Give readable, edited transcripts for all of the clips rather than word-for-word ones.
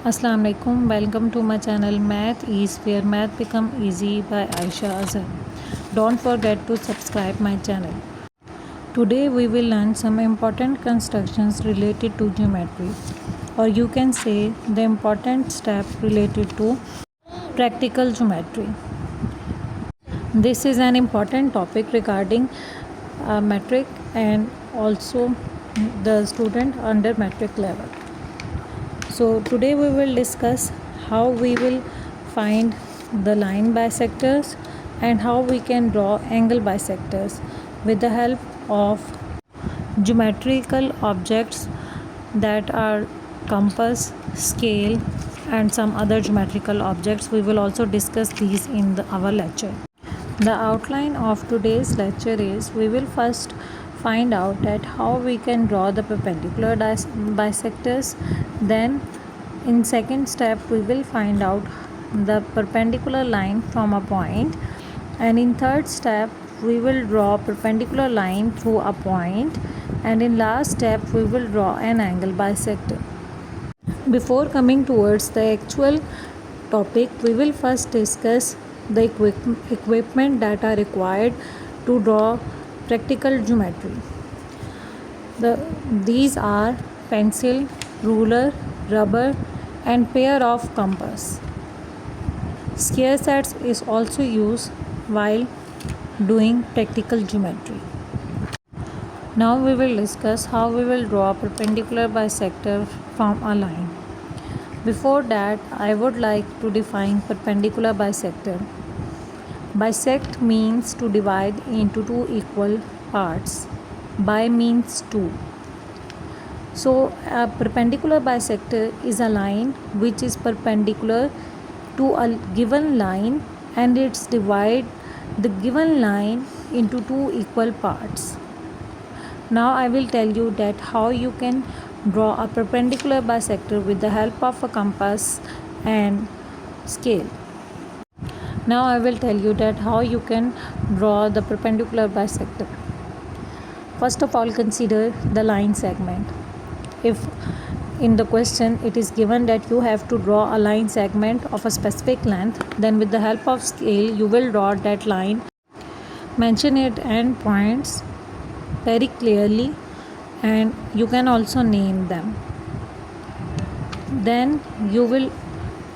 Assalamu alaikum. Welcome to my channel Math is where math become easy by Aisha Azhar. Don't forget to subscribe my channel. Today we will learn some important constructions related to geometry, or you can say the important step related to practical geometry. This is an important topic regarding metric and also the student under metric level. So today we will discuss how we will find the line bisectors and how we can draw angle bisectors with the help of geometrical objects that are compass, scale and some other geometrical objects. We will also discuss these in our lecture. The outline of today's lecture is we will first find out that how we can draw the perpendicular bisectors. Then in second step we will find out the perpendicular line from a point, and in third step we will draw perpendicular line through a point, and in last step we will draw an angle bisector. Before coming towards the actual topic, we will first discuss the equipment that are required to draw practical geometry. These are pencil, ruler, rubber and pair of compass. Scale sets is also used while doing practical geometry. Now we will discuss how we will draw a perpendicular bisector from a line. Before that, I would like to define perpendicular bisector. Bisect means to divide into two equal parts. Bi means two. So a perpendicular bisector is a line which is perpendicular to a given line, and it's divide the given line into two equal parts. Now I will tell you that how you can draw a perpendicular bisector with the help of a compass and scale. Now I will tell you that how you can draw the perpendicular bisector. First of all, consider the line segment. If in the question it is given that you have to draw a line segment of a specific length, then with the help of scale you will draw that line, mention its end points very clearly, and you can also name them. Then you will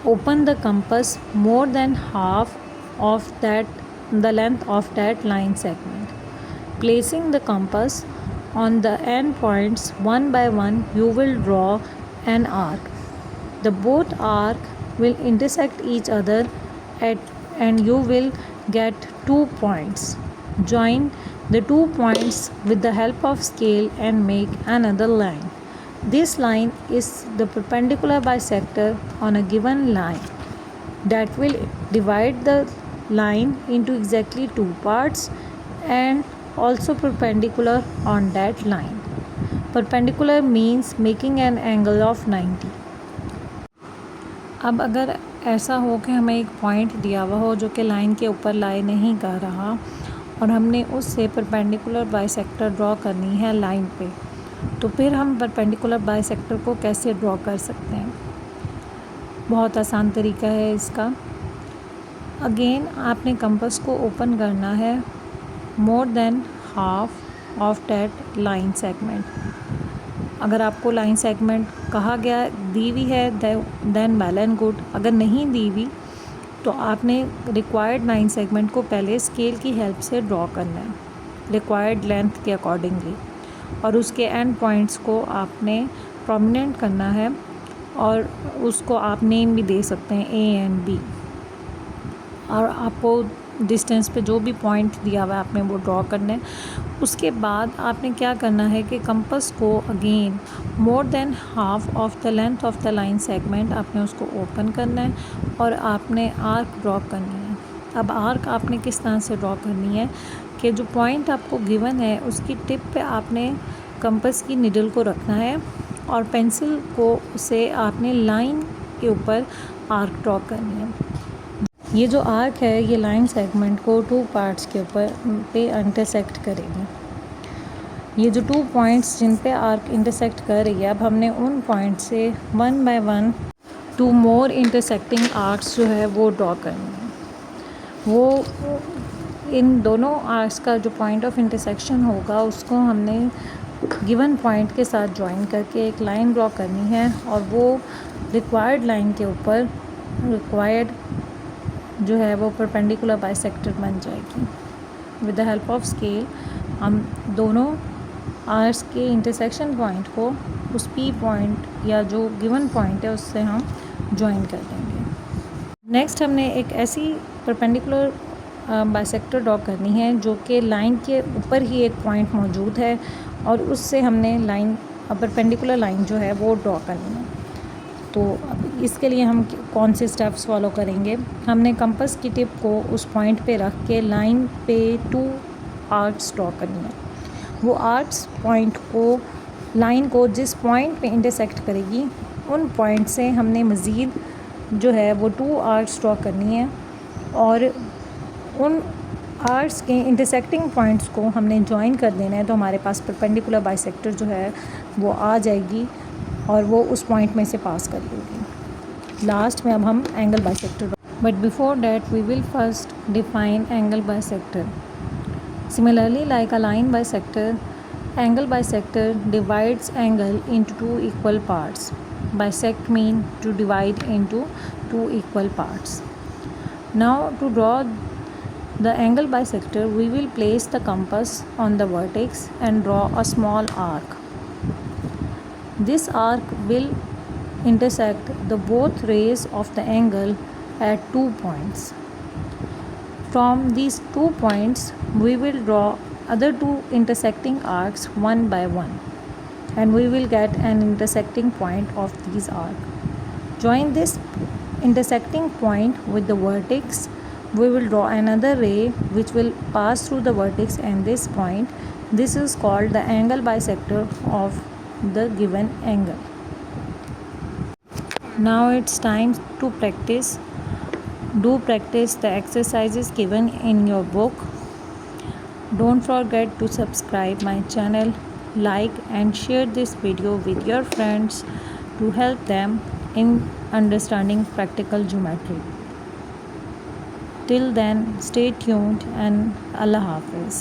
open the compass more than half of the length of that line segment. Placing the compass on the end points one by one, you will draw an arc. The both arc will intersect each other and you will get 2 points. Join the 2 points with the help of scale and make another line. This line is the perpendicular bisector on a given line that will divide the line into exactly 2 parts and also perpendicular on that line. Perpendicular means making an angle of 90. अब अगर ऐसा हो कि हमें एक point दिया हुआ हो जो कि लाइन के ऊपर लाई नहीं कर रहा और हमने उससे परपेंडिकुलर बाइसेक्टर ड्रॉ करनी है लाइन पे, तो फिर हम परपेंडिकुलर बाइसेक्टर को कैसे ड्रॉ कर सकते हैं? बहुत आसान तरीका है इसका. अगेन आपने कंपास को ओपन करना है more than half of that line segment. अगर आपको लाइन सेगमेंट कहा गया दी हुई है देन वेल एंड गुड. अगर नहीं दी हुई तो आपने रिक्वायर्ड लाइन सेगमेंट को पहले स्केल की हेल्प से ड्रॉ करना है रिक्वायर्ड लेंथ के अकॉर्डिंगली, और उसके एंड पॉइंट्स को आपने प्रोमिनेंट करना है और उसको आप नेम भी दे सकते हैं ए एंड बी. और आपको डिस्टेंस पे जो भी पॉइंट दिया हुआ है आपने वो ड्रॉ करना है. उसके बाद आपने क्या करना है कि कंपास को again more than half of the length of the line segment आपने उसको ओपन करना है और आपने आर्क ड्रॉ करनी है. अब आर्क आपने किस तरह से ड्रॉ करनी है कि जो पॉइंट आपको गिवन है उसकी टिप पे आपने कंपास की निडल को रखना है और पेंसिल को से आपने लाइन के ऊपर आर्क ड्रॉ करनी है. ये जो आर्क है ये लाइन सेगमेंट को 2 पार्ट्स के ऊपर पे इंटरसेक्ट करेगी. ये जो 2 पॉइंट्स जिन पे आर्क इंटरसेक्ट कर रही है, अब हमने उन पॉइंट से one by one 2 more intersecting arcs जो है वो ड्रॉ करनी है। वो इन दोनों आर्क्स का जो पॉइंट ऑफ इंटरसेक्शन होगा उसको हमने गिवन पॉइंट के साथ ज्वाइन करके एक लाइन ड्रॉ करनी है, और वो रिक्वायर्ड लाइन के ऊपर रिक्वायर्ड जो है वो परपेंडिकुलर बाइसेक्टर बन जाएगी। With the help of scale हम दोनों आर्क्स के इंटरसेक्शन पॉइंट को उस पी पॉइंट या जो गिवन पॉइंट है उससे हम ज्वाइन कर देंगे। नेक्स्ट हमने एक ऐसी परपेंडिकुलर बाइसेक्टर ड्रॉ करनी है जो कि लाइन के ऊपर ही एक पॉइंट मौजूद है, और उससे हमने लाइन परपेंडिकुलर लाइन जो है वो ड्रॉ करनी है। तो अब इसके लिए हम कौन से स्टेप्स फॉलो करेंगे? हमने कंपास की टिप को उस पॉइंट पे रख के लाइन पे 2 आर्क्स ड्रॉ करनी है। वो आर्क्स पॉइंट को लाइन को जिस पॉइंट पे इंटरसेक्ट करेगी उन पॉइंट से हमने मज़ीद जो है वो 2 आर्क्स ड्रॉ करनी है, और उन आर्क्स के इंटरसेक्टिंग पॉइंट्स को हमने ज्वाइन कर देना है। तो हमारे पास परपेंडिकुलर बाइसेक्टर जो है वो आ जाएगी और वो उस पॉइंट में से पास कर लेगी। लास्ट में अब हम angle bisector, but before that we will first define angle bisector. Similarly like a line bisector, angle bisector divides angle into 2 equal parts. Bisect mean to divide into 2 equal parts. Now to draw the angle bisector, we will place the compass on the vertex and draw a small arc. This arc will intersect the both rays of the angle at 2 points. From these 2 points, we will draw other 2 intersecting arcs one by one, and we will get an intersecting point of these arcs. Join this intersecting point with the vertex. We will draw another ray which will pass through the vertex and this point. This is called the angle bisector of the given angle. Now it's time to practice. Do practice the exercises given in your book. Don't forget to subscribe my channel, like and share this video with your friends to help them in understanding practical geometry. Till then, stay tuned and Allah Hafiz.